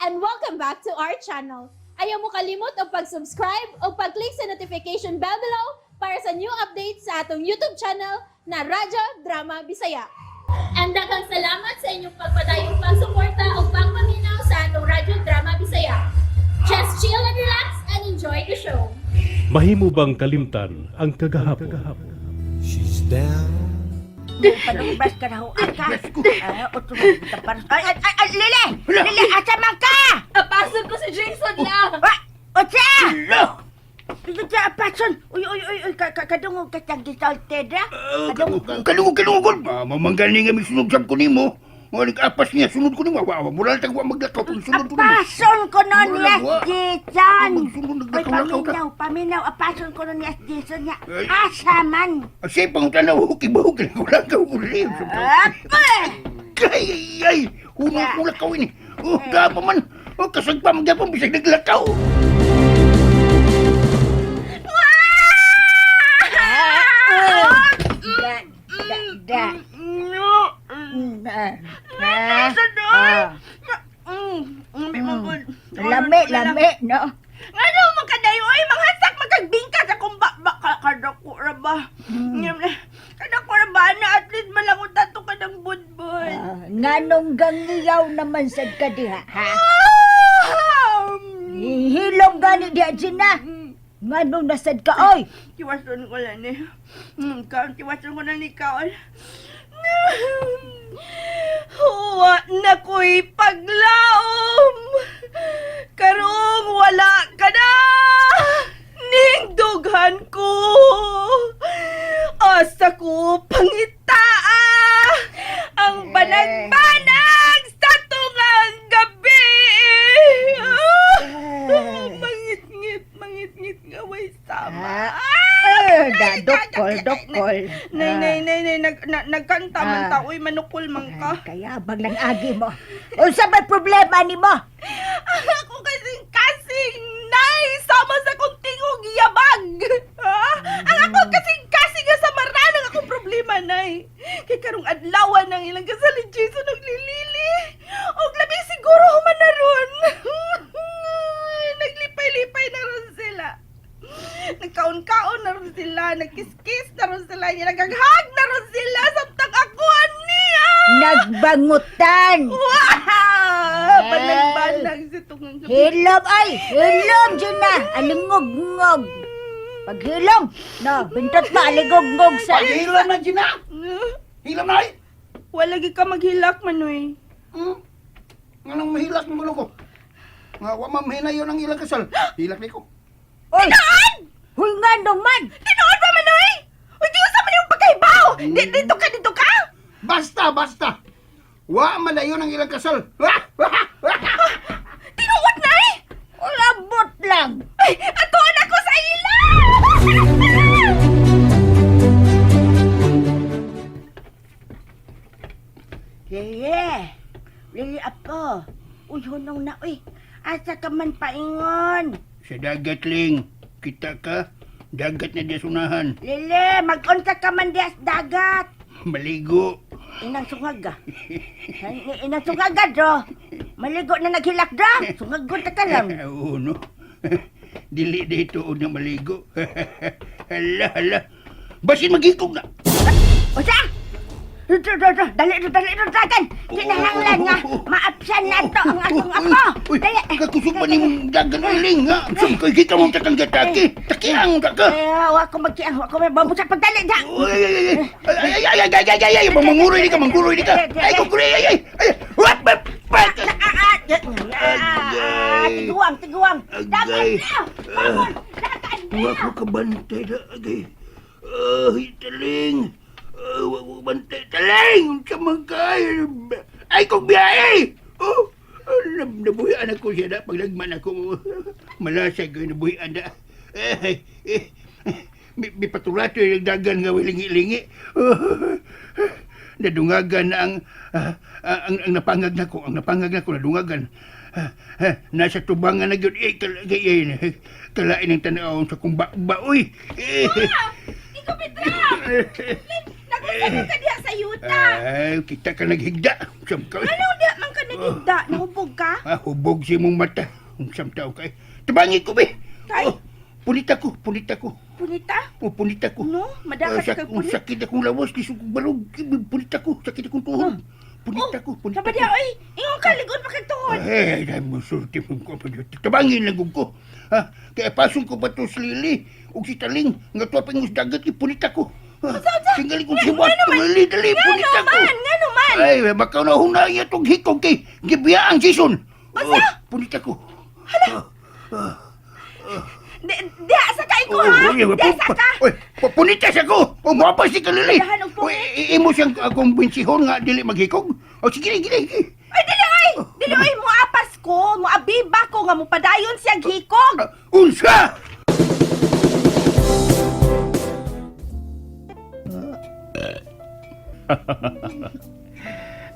and welcome back to our channel. Ayaw mo kalimot o pag-subscribe o pag-click sa notification bell below para sa new updates sa atong YouTube channel na Radyo Drama Bisaya. And daghang salamat sa inyong pagpadayong pagsuporta o pagpaminaw sa atong Radyo Drama Bisaya. Just chill and relax and enjoy the show. Mahimo bang kalimtan ang kagahapon? She's down. Panubas ka na ho, Aka. Ay, Lili! Lili, asa man ka? Apasok ko si Jason lang! Otsa! Dito sa apason. Uy, kadungog ka siyang gisalted, ha? Kalungog. Mamanggaling nga may sunog ko nimo. Walang apas niya, sunod ko nimo. Mula tagwa maglakaw kung sunod ko nimo. Apason ko nun ni Jason. Sunod Uy, naglakaw. paminaw. Apason ko nun ni Jason niya. Asa man? Asay pang tanaw, kibahog ka wala ka ulit. Apa? Ay, hulak ka ini. Oh, gapa man. Oh, kasagpa magyapang bisag naglakaw. Lami, no? Ano, makadayo ay manghasak, magkagbingkas akong kadako ra ba? Kadako ra ba na at least malangot ato ka ng budbud. Nganong gangiyaw naman sad ka diha, ha? Hilong gani diha Gina. Nganong nasad ka, oy? Tiwason ko lang eh. Tiwason ko lang ikaw. Huwa na ko'y paglaom. Karong wala ka na. Ningdughan ko. Asa ko pangitaa. Ang banag-banag sa tungang gabi. Mangit-ngit nga way sama. Dokol. Nay, nagkanta man ta. Uy, manukul man ka. Kaya bang lang agi mo. Unsa ba problema ni mo? Ako kasing nay, sama sa kong tingog yabag. Ha? Ang ako kasing nga sa maranang akong problema, nay. Kay karong adlawan ng ilang kasalid Jason naglilili. Og labi siguro human na ron. Naglipay-lipay na ron sila. Nagkaon-kaon na ron sila. Nagkiskis na ron sila. Nagaghag na ron sila. Samtang ako niya. Nagbangutan. Wow! Banag-banag si tungang gabi. Hilom, ay! Hilom, Gina. Alingog-ngog. Pag hilom, no, bintot pa, aligog-ngog sa... Hilam na, Gina. Hilam na, ay. Wala gi ka maghilak, Manoy. Anong mahilak mo ko? Nga, wamamhina yun ang ilang kasal. Hilak ni ko. Oy! Huy nga naman! Tinood ba, Manoy? Uy, di ko sa man yung pagkaibaw! Dito ka! Basta. Wa man na yun ang ilang kasal. Tinuod na eh! Labot lang! Ay, atuan ako sa ila! Lili apo. Uy, hunong na, uy. Asa ka man paingon? Sa dagat, Ling. Kita ka, dagat na di sunahan. Lili, mag-unsa ka man di dagat. Maligo. Inang sungag ka. Inang sungag ka, Dro. Maligo na naghilak, Dro. Sungag ka lang. Oo, no? Dili dito o na maligo. Hala. Basin magikog na. O siya! Dali, dragon! Kinahanglan nga, maapsan na to ang atong apo! Uy, Dali! kakusog pa ni mong dagan o Ling, ha? Saan kita mong takang-gataki? Takiang ka ka. Huwag ko magkiang, huwag ko mabusa pagdali, da! Ay, manguroy di ka. Ay, kukuroy, ay. What? Tiguang! Agay. Bangon! Dagan! Huwag ko kabantay na, agay. Ay, taling. Huwag bantay, taling. Sa magkay. Ay, kong biyahe. Oh, nabuhian ako siya na. Pag nagman ako, malasag ko, nabuhian na. May patulato yung dagan nga wilingi-lingi. Nadungagan na ang napangag na ko. Ang napangag na ko, nadungagan. Nasa tubangan na yun. Kalain ang tanaw sa kong baoy. Ikaw, Petra! Nagusagot ka diha sa yuta! Ay, kita ka naghigda. Siyam ka. Ano diha man ka Inda, nahubog ka? Hubog si mong mata. Unsam tao kay. Tabangi ko, be. Kay? Punita ko, punita ko. Punita? Punita ko. No, madakat kay punit. Sakit akong lawas, kisog balog. Punita ko, sakit akong tuhod. Punita ko, punita Sabi ko. niya, oy, ingon ka, ligod pa kay tuhod. Dahil mo surti mong ko. Tabangin lang ko. Ha? Kaya pasong ko pa to sa lili. O si taling, nga to pang dagat, punita ko. Tingali kong siwat, tungali, dali, punita ko. Nga naman. Ay, baka na hunaya itong hikog kay Gibya ang season. Punita ko. Diha sa kay ko, ha? Diha sa ka. Oy, punita siya ko. O, mapas si Kalili. Dahan og Oy, pungit. imo siyang akong binsihon nga dili maghikog. O, sige, gili. Ay, dili, oy, mo apas ko, mo abiba ko, nga mo padayon siya hikog. Unsa?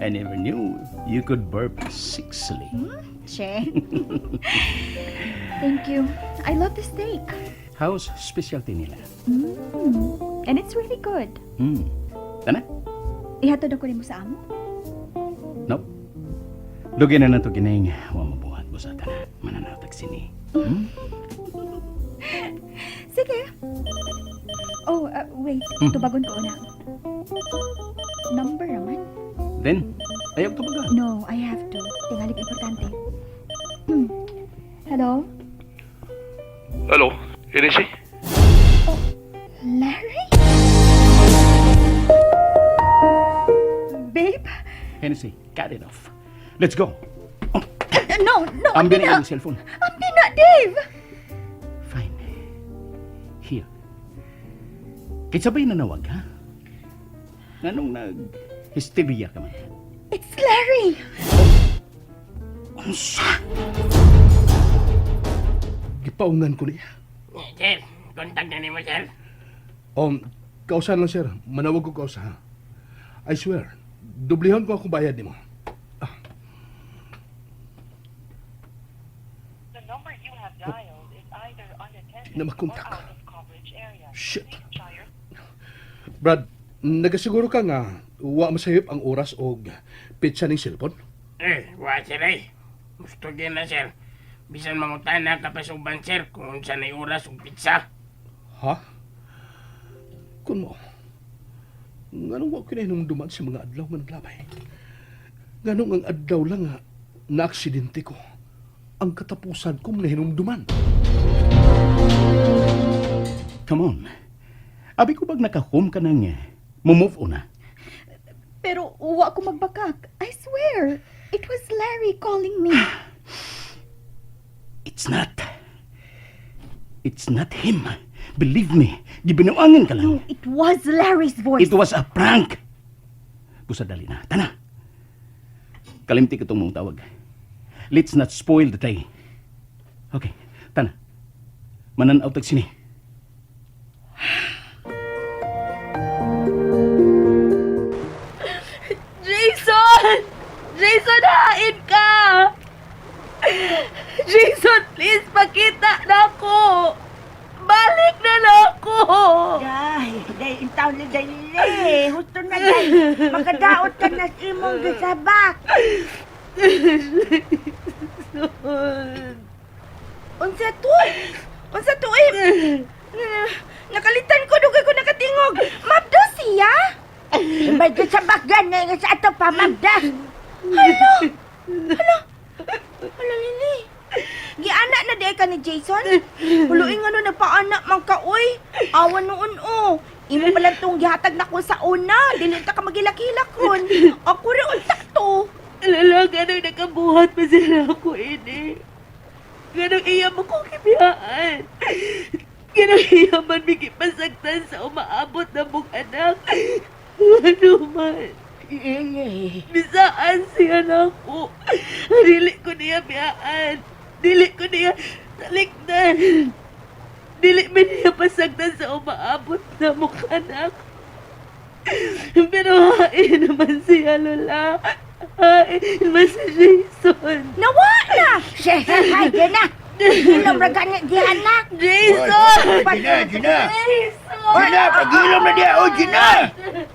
I never knew you could burp sexily. Che. Thank you. I love the steak. How's specialty nila? And it's really good. Tana? Ihatod ako nimo sa amo. Nope. Lugyan na nato gining wa mabuhat mo sa tana. Mananatag sini. Sige. Oh, wait. Tubagon ko na. Number naman? Then, ayaw to baga. No, I have to. Tingali importante. Hello? Hello, Hennessy? Larry? Babe? Hennessy, cut it off. Let's go. No, Ambil hindi na. na yung cellphone. Hindi na, Dave! Fine. Here. Kahit sabay na nawag, ha? Anong nag-hysteria ka man? It's Larry! Unsa? Gipaungan ko niya. Sir, contact na ni mo, sir. Kausan lang, sir. Manawag ko kausa, ha? I swear, dublihan ko akong bayad ni mo. The number you have dialed is either unattended or Namakontak. out of coverage area. Shit. Please try your Brad, nagasiguro ka nga, wa masayop ang oras o pitsa ng cellphone? Wa, sir, ay. Gusto din na, sir. Bisan mangutan na kapasuban, sir, kung unsa na oras o pizza. Ha? Kun mo, nganong wa ko na hinumduman sa mga adlaw nga naglabay? Nganong ang adlaw lang nga na-aksidente ko ang katapusan kong nahinumduman? Come on. Abi ko bag naka-home ka nang move on na? Pero uwa ko magbakak. I swear, it was Larry calling me. It's not him. Believe me, gibinuangan ka lang. No, it was Larry's voice. It was a prank. Busa dali na. Tana. Kalimti ko itong mong tawag. Let's not spoil the day. Okay, tana. Mananaw tag sini. Jason! Jason, hain ka! Jason, please, pakita na ako! Balik na lang ako! Day, intaw ni Dali. Husto na, Day. Magkadaot ka na sa imong gasabak. Unsa to? Unsa to, eh? Nakalitan ko, dugay ko nakatingog. Mabdo siya? May gasabak gani nga sa ato pa, Magda. Hala, Lili. Giana na di ka ni Jason? Huluing ano, nagpaanak man ka, uy. Awan noon, oh. Imo palang tong gihatag na ko sa una. Dili ta ka magilak-hilak ron. Ako rin untak to. Alala, ganang nakabuhat pa sila ako, ini. Ganang iya mo kong kibiyaan. Ganang iya man bigipasagtan sa umaabot na mong anak. Ano man. Bisaan siya na ako. Dili ko niya biyaan. Dili ko niya talikdan. Dili man niya pasagdan sa umaabot na mong anak. Pero hain naman siya, Lola. Hain naman si Jason. Nawa na! Siya, yan na. Ilong raga niya gihanak. Jason! Gina! Jason! Gina, pag-ilom na diya! Oh, Gina!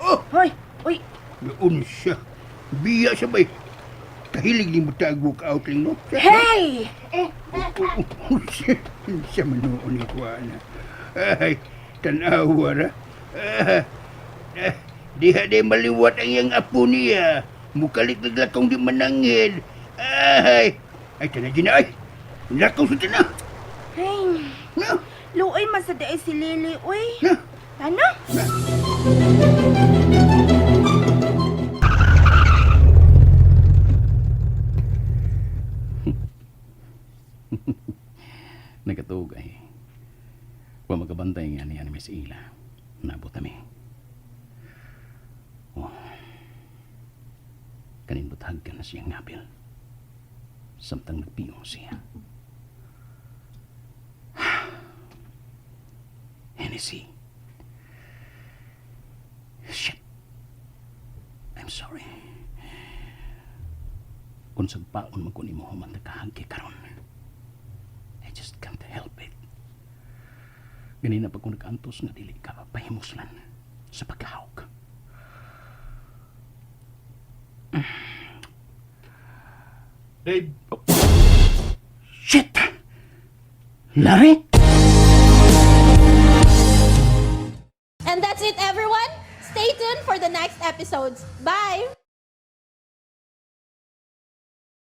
Oh, Hoy, uy, noon siya. Biya siya ba? kahilig ni mo tag-book out lang, no? Hey! Siya manoon ni Juana. Ay, tanawa ra. Diha di maliwat ang iyang apo niya. Mukalit naglakong di manangil. Ay, tanah dina ay. Lakaw sa tanah. Ay, Na, luoy man sa daay si Lily, uy. na. Ano? Nagatugay. Wa magabantay nga niya ni Miss Ila. Nabot kami. Oh. Kanin butag ka na siyang ngabil. Samtang nagpiyong siya. Hennessy. Shit. I'm sorry. Kung sagpaon mo kunin mo human nagkahagki karon. I just can't help it. Ganina pa kung nag-antos nga dili ka pahimuslan sa pagkahawk. Dave, Shit! Larry? And that's it, everyone. Stay tuned for the next episodes. Bye!